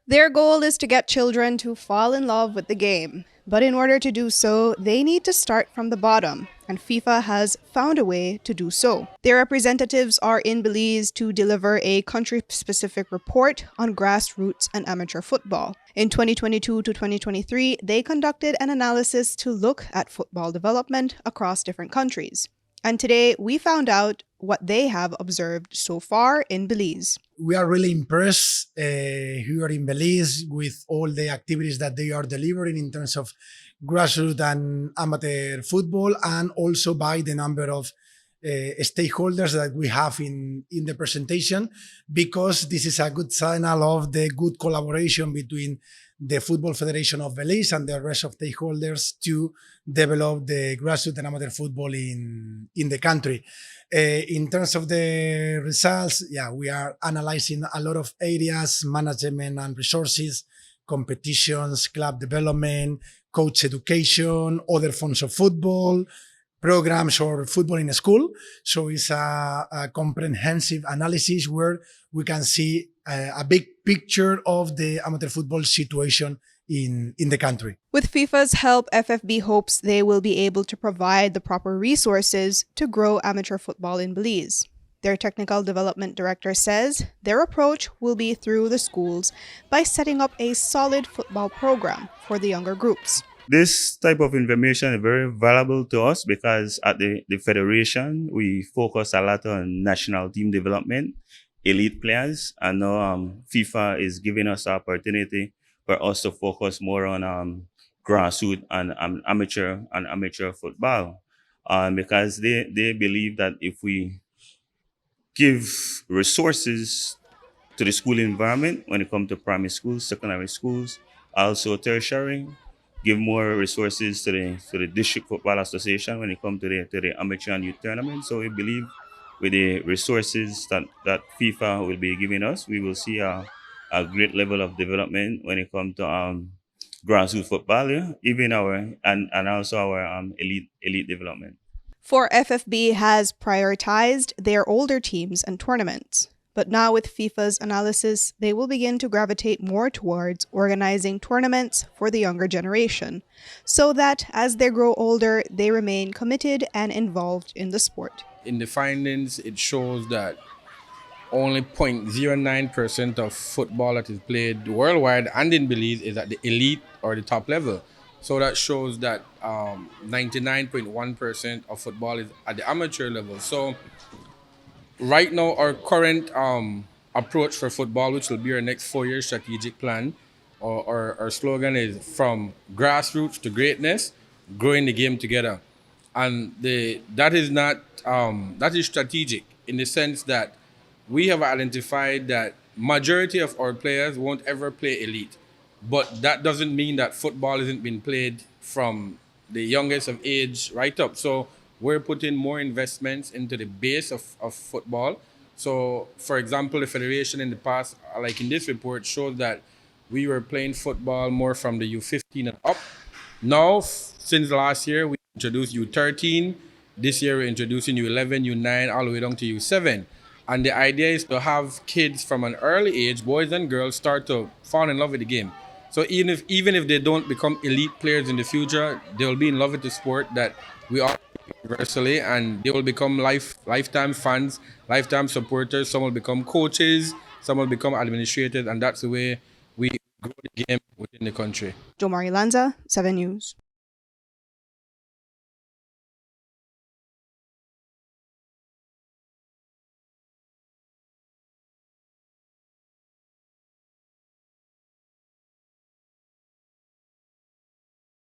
Their goal is to get children to fall in love with the game. But in order to do so, they need to start from the bottom, and FIFA has found a way to do so. Their representatives are in Belize to deliver a country-specific report on grassroots and amateur football. In 2022 to 2023, they conducted an analysis to look at football development across different countries. And today, we found out what they have observed so far in Belize. We are really impressed here in Belize with all the activities that they are delivering in terms of grassroots and amateur football, and also by the number of stakeholders that we have in the presentation, because this is a good signal of the good collaboration between the Football Federation of Belize and the rest of stakeholders to develop the grassroots and amateur football in the country. In terms of the results, we are analyzing a lot of areas: management and resources, competitions, club development, coach education, other forms of football, programs or football in school. So it's a comprehensive analysis where we can see a big picture of the amateur football situation in the country. With FIFA's help, FFB hopes they will be able to provide the proper resources to grow amateur football in Belize. Their technical development director says their approach will be through the schools by setting up a solid football program for the younger groups. This type of information is very valuable to us because at the Federation, we focus a lot on national team development, elite players, and now FIFA is giving us the opportunity for us to focus more on grassroots and amateur football, because they believe that if we give resources to the school environment when it comes to primary schools, secondary schools, also tertiary, give more resources to the District Football Association when it comes to the amateur and youth tournament. So we believe with the resources that FIFA will be giving us, we will see a great level of development when it comes to grassroots football, even and also our elite development. For FFB has prioritized their older teams and tournaments. But now with FIFA's analysis, they will begin to gravitate more towards organizing tournaments for the younger generation, so that as they grow older, they remain committed and involved in the sport. In the findings, it shows that only 0.09% of football that is played worldwide and in Belize is at the elite or the top level. So that shows that 99.1% of football is at the amateur level. So right now, our current approach for football, which will be our next 4-year strategic plan, or our slogan is from grassroots to greatness, growing the game together. And that is strategic in the sense that we have identified that majority of our players won't ever play elite. But that doesn't mean that football isn't being played from the youngest of age right up. So we're putting more investments into the base of football. So, for example, the Federation in the past, like in this report, showed that we were playing football more from the U15 and up. Now, since last year, we introduced U13. This year, we're introducing U11, U9, all the way down to U7. And the idea is to have kids from an early age, boys and girls, start to fall in love with the game. So even if they don't become elite players in the future, they will be in love with the sport that we are universally, and they will become lifetime fans, lifetime supporters. Some will become coaches, some will become administrators, and that's the way we grow the game within the country. Jomari Lanza, 7 News.